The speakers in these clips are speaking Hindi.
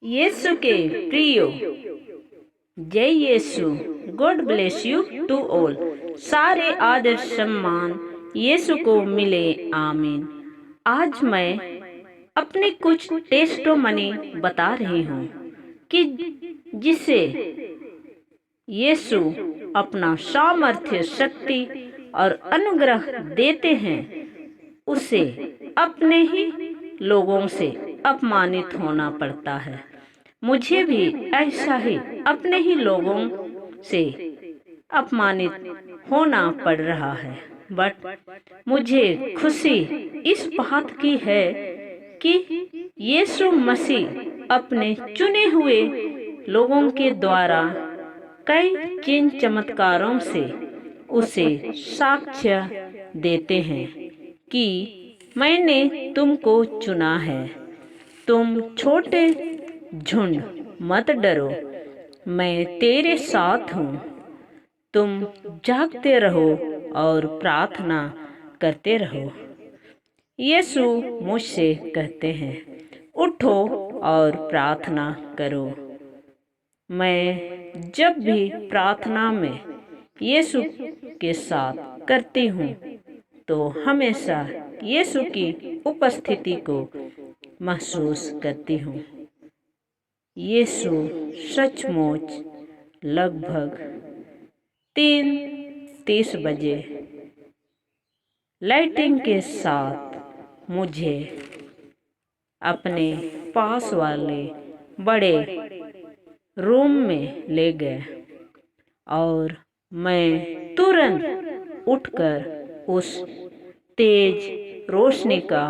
यीशु के प्रियो, जय Yeshu. God bless you to all. सारे आदर सम्मान यीशु को मिले, आमीन। आज मैं अपने कुछ टेस्टोमनी बता रही हूँ कि जिसे यीशु अपना सामर्थ्य, शक्ति और अनुग्रह देते हैं, उसे अपने ही लोगों से अपमानित होना पड़ता है। मुझे भी ऐसा ही अपने ही लोगों से अपमानित होना पड़ रहा है, बट मुझे खुशी इस बात की है कि यीशु मसीह अपने चुने हुए लोगों के द्वारा कई चिन्ह चमत्कारों से उसे साक्ष्य देते हैं कि मैंने तुमको चुना है। तुम छोटे झुंड मत डरो, मैं तेरे साथ हूँ। तुम जागते रहो और प्रार्थना करते रहो। यीशु मुझसे कहते हैं, उठो और प्रार्थना करो। मैं जब भी प्रार्थना में यीशु के साथ करती हूँ तो हमेशा यीशु की उपस्थिति को महसूस करती हूँ। यीशु सचमुच लगभग 3:30 बजे लाइटिंग के साथ मुझे अपने पास वाले बड़े रूम में ले गए और मैं तुरंत उठकर उस तेज रोशनी का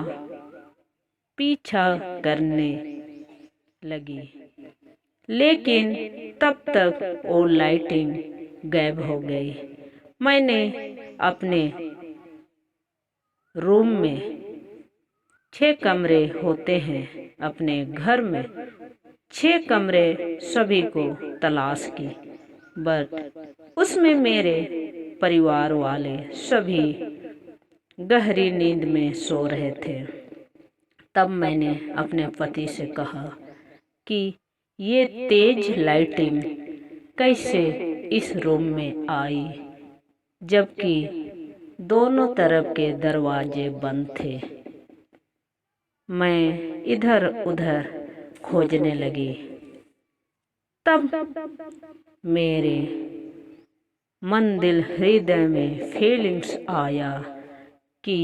पीछा करने लगी, लेकिन तब तक वो लाइटिंग गायब हो गई। मैंने अपने रूम में 6 कमरे होते हैं। अपने घर में 6 कमरे सभी को तलाश की, बट उसमें मेरे परिवार वाले सभी गहरी नींद में सो रहे थे। तब मैंने अपने पति से कहा कि ये तेज लाइटिंग कैसे इस रूम में आई, जबकि दोनों तरफ के दरवाजे बंद थे। मैं इधर उधर खोजने लगी। तब मेरे मन दिल हृदय में फीलिंग्स आया कि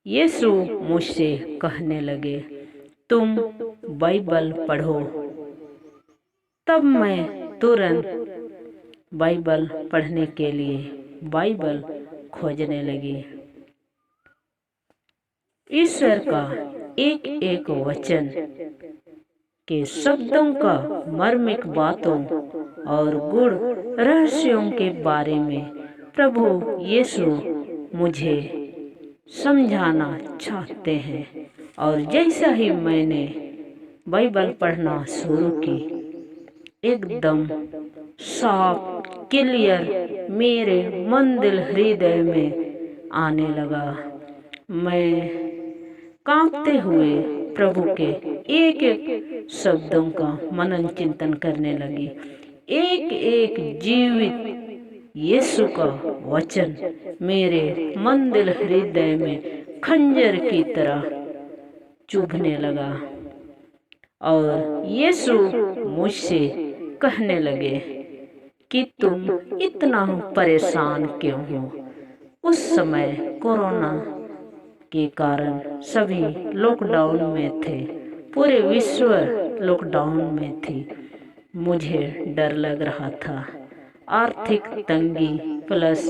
यीशु मुझसे कहने लगे, तुम बाइबल पढ़ो। तब मैं तुरंत बाइबल पढ़ने के लिए बाइबल खोजने लगी। ईश्वर का एक एक वचन के शब्दों का मर्मिक बातों और गुण रहस्यों के बारे में प्रभु यीशु मुझे समझाना चाहते हैं। और जैसा ही मैंने बाइबल पढ़ना शुरू की, एकदम साफ क्लियर मेरे मन दिल हृदय में आने लगा। मैं कांपते हुए प्रभु के एक एक शब्दों का मनन चिंतन करने लगी। एक एक जीवित यीशु का वचन मेरे मन दिल हृदय में खंजर की तरह चुभने लगा और यीशु मुझसे कहने लगे कि तुम इतना परेशान क्यों हो। उस समय कोरोना के कारण सभी लॉकडाउन में थे, पूरे विश्व लॉकडाउन में थी। मुझे डर लग रहा था। आर्थिक तंगी प्लस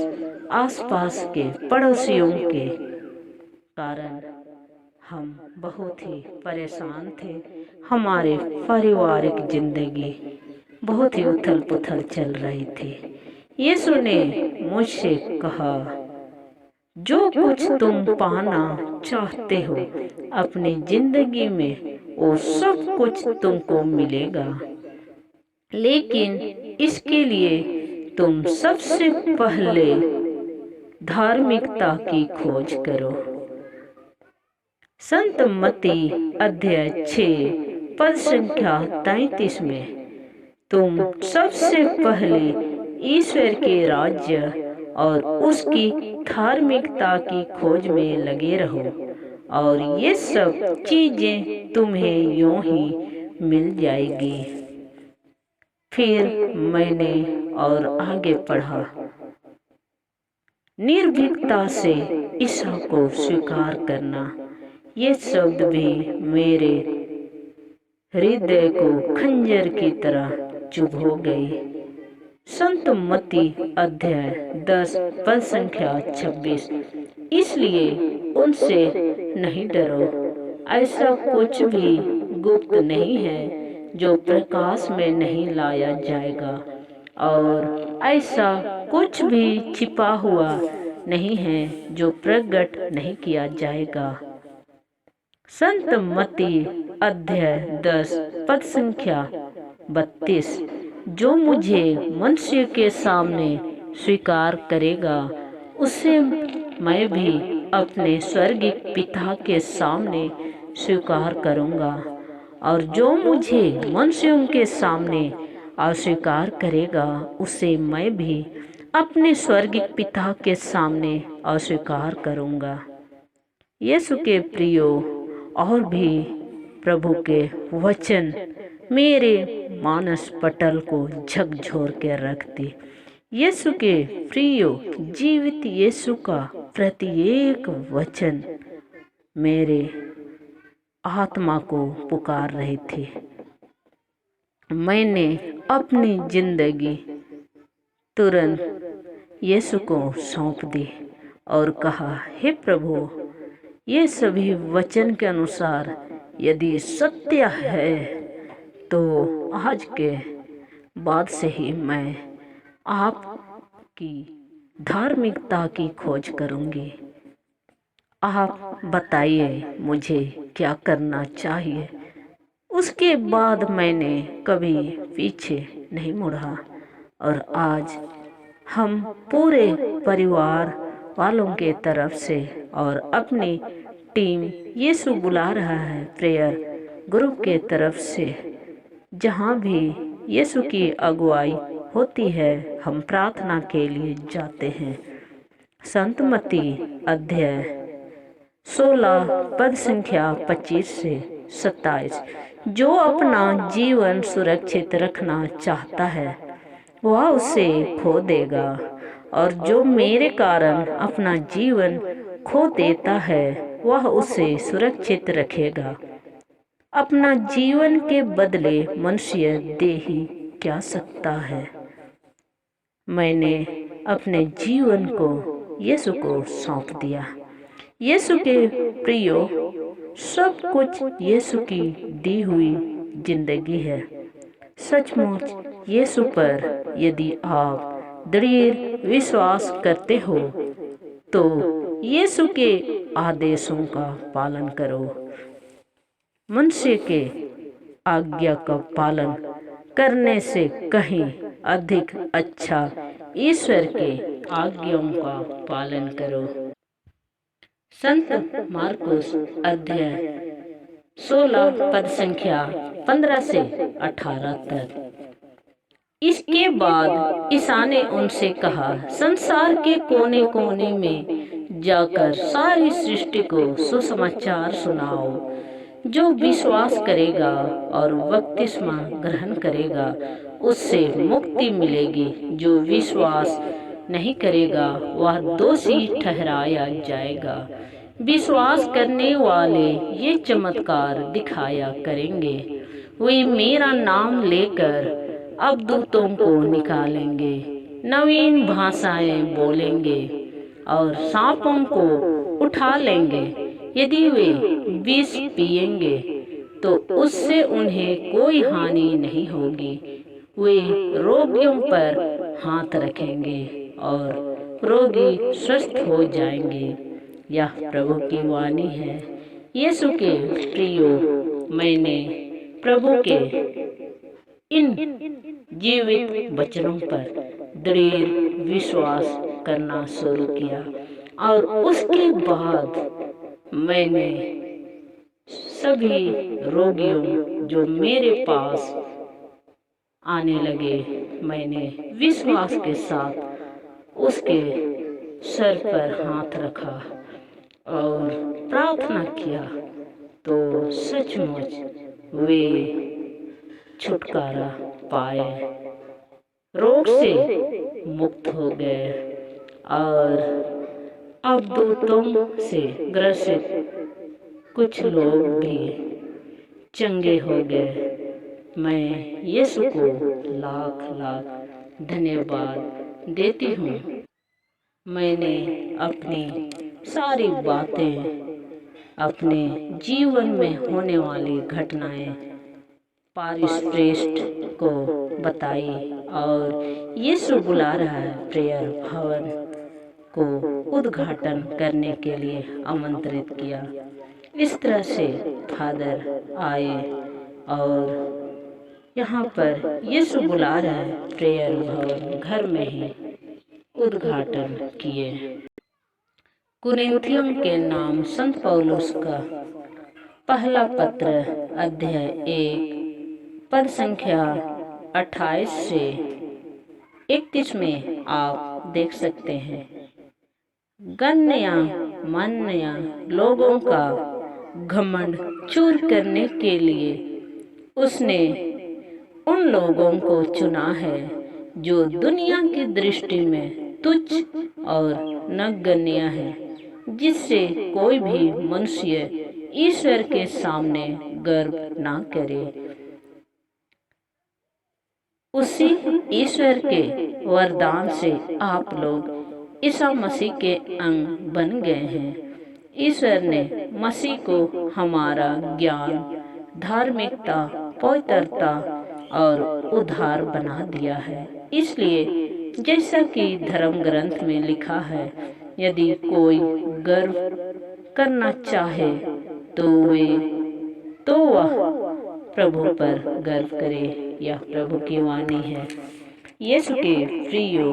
आसपास के पड़ोसियों के कारण हम बहुत ही परेशान थे। हमारे पारिवारिक जिंदगी बहुत ही उथल पुथल चल रही थी। यीशु ने मुझसे कहा, जो कुछ तुम पाना चाहते हो अपनी जिंदगी में, वो सब कुछ तुमको मिलेगा, लेकिन इसके लिए तुम सबसे पहले धार्मिकता की खोज करो। संत मत्ती अध्याय 6 पद संख्या 33 में, तुम सबसे पहले ईश्वर के राज्य और उसकी धार्मिकता की खोज में लगे रहो और ये सब चीजें तुम्हें यूं ही मिल जाएगी। फिर मैंने और आगे पढ़ा, निर्भीकता से ईसा को स्वीकार करना। ये शब्द भी मेरे हृदय को खंजर की तरह चुभ हो गई। संत मत्ती अध्याय 10 पद संख्या 26। इसलिए उनसे नहीं डरो, ऐसा कुछ भी गुप्त नहीं है जो प्रकाश में नहीं लाया जाएगा, और ऐसा कुछ भी छिपा हुआ नहीं है जो प्रकट नहीं किया जाएगा। संत मत्ती अध्याय 10 पद संख्या 32। जो मुझे मनुष्य के सामने स्वीकार करेगा, उसे मैं भी अपने स्वर्गीय पिता के सामने स्वीकार करूंगा, और जो मुझे मनुष्यों के सामने अस्वीकार करेगा, उसे मैं भी अपने स्वर्गीय पिता के सामने अस्वीकार करूंगा। यीशु के प्रियो, और भी प्रभु के वचन मेरे मानस पटल को झकझोर के रखते। यीशु के प्रियो, जीवित यीशु का प्रत्येक वचन मेरे आत्मा को पुकार रहे थे। मैंने अपनी जिंदगी तुरंत यीशु को सौंप दी और कहा, हे प्रभु, ये सभी वचन के अनुसार यदि सत्य है तो आज के बाद से ही मैं आपकी धार्मिकता की खोज करूंगी। आप बताइए मुझे क्या करना चाहिए। उसके बाद मैंने कभी पीछे नहीं मुड़ा, और आज हम पूरे परिवार वालों के तरफ से और अपनी टीम यीशु बुला रहा है प्रेयर ग्रुप के तरफ से, जहाँ भी यीशु की अगुवाई होती है, हम प्रार्थना के लिए जाते हैं। संत मत्ती अध्याय 16 पद संख्या 25 से 27। जो अपना जीवन सुरक्षित रखना चाहता है वह उसे खो देगा, और जो मेरे कारण अपना जीवन खो देता है वह उसे सुरक्षित रखेगा। अपना जीवन के बदले मनुष्य दे ही क्या सकता है। मैंने अपने जीवन को यीशु को सौंप दिया। यीशु के प्रियो, सब कुछ यीशु की दी हुई जिंदगी है। सचमुच यीशु पर यदि आप दृढ़ विश्वास करते हो तो यीशु के आदेशों का पालन करो। मनुष्य के आज्ञा का पालन करने से कहीं अधिक अच्छा ईश्वर के आज्ञाओं का पालन करो। संत मार्कुस अध्याय 16 पद संख्या 15 से 18 तक। इसके बाद ईसा ने उनसे कहा, संसार के कोने कोने में जाकर सारी सृष्टि को सुसमाचार सुनाओ। जो विश्वास करेगा और बपतिस्मा ग्रहण करेगा उससे मुक्ति मिलेगी। जो विश्वास नहीं करेगा वह दोषी ठहराया जाएगा। विश्वास करने वाले ये चमत्कार दिखाया करेंगे। वे मेरा नाम लेकर अबदूतों को निकालेंगे, नवीन भाषाएं बोलेंगे और सांपों को उठा लेंगे। यदि वे विष पिएंगे तो उससे उन्हें कोई हानि नहीं होगी। वे रोगियों पर हाथ रखेंगे और रोगी स्वस्थ हो जाएंगे। यह प्रभु की वाणी है। यीशु के प्रियो, मैंने प्रभु के इन जीवित वचनों पर दृढ़ विश्वास करना शुरू किया और उसके बाद मैंने सभी रोगियों जो मेरे पास आने लगे, मैंने विश्वास के साथ उसके सर पर हाथ रखा और प्रार्थना किया, तो सचमुच वे छुटकारा पाए, रोग से मुक्त हो गए और अब दूतों से ग्रसित कुछ लोग भी चंगे हो गए। मैं यीशु को लाख लाख धन्यवाद देती हूँ। मैंने अपनी सारी बातें, अपने जीवन में होने वाली घटनाएं पारिस प्रेस्ट को बताई और यीशु बुला रहा है प्रेयर भवन को उद्घाटन करने के लिए आमंत्रित किया। इस तरह से फादर आए और यहाँ पर यीशु बुला रहा है प्रेयर भवन घर में ही उद्घाटन किए। कुरिन्थियों के नाम संत पौलुस का पहला पत्र अध्याय 1 पद संख्या 28 से 31 में आप देख सकते हैं। गण्य मान्य लोगों का घमंड चूर करने के लिए उसने उन लोगों को चुना है जो दुनिया की दृष्टि में तुच्छ और नगण्य है, जिससे कोई भी मनुष्य ईश्वर के सामने गर्व ना करे। उसी ईश्वर के वरदान से आप लोग ईसा मसीह के अंग बन गए हैं। ईश्वर ने मसीह को हमारा ज्ञान, धार्मिकता, पवित्रता और उद्धार बना दिया है। इसलिए जैसा कि धर्म ग्रंथ में लिखा है, यदि कोई गर्व करना चाहे तो वह प्रभु पर गर्व करे। यह प्रभु की वाणी है। यीशु के प्रियो,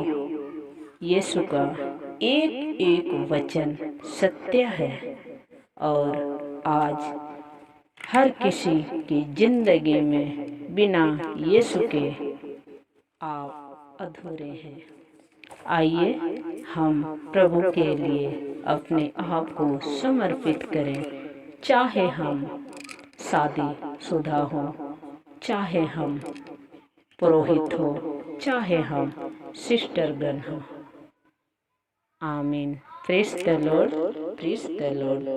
यीशु का एक एक वचन सत्य है और आज हर किसी की जिंदगी में बिना यीशु के आप अधूरे हैं। आइए हम प्रभु के लिए अपने आप को समर्पित करें, चाहे हम शादीशुदा हो, चाहे हम पुरोहित हो, चाहे हम सिस्टरगण हो। आमीन। Praise the Lord, praise the Lord.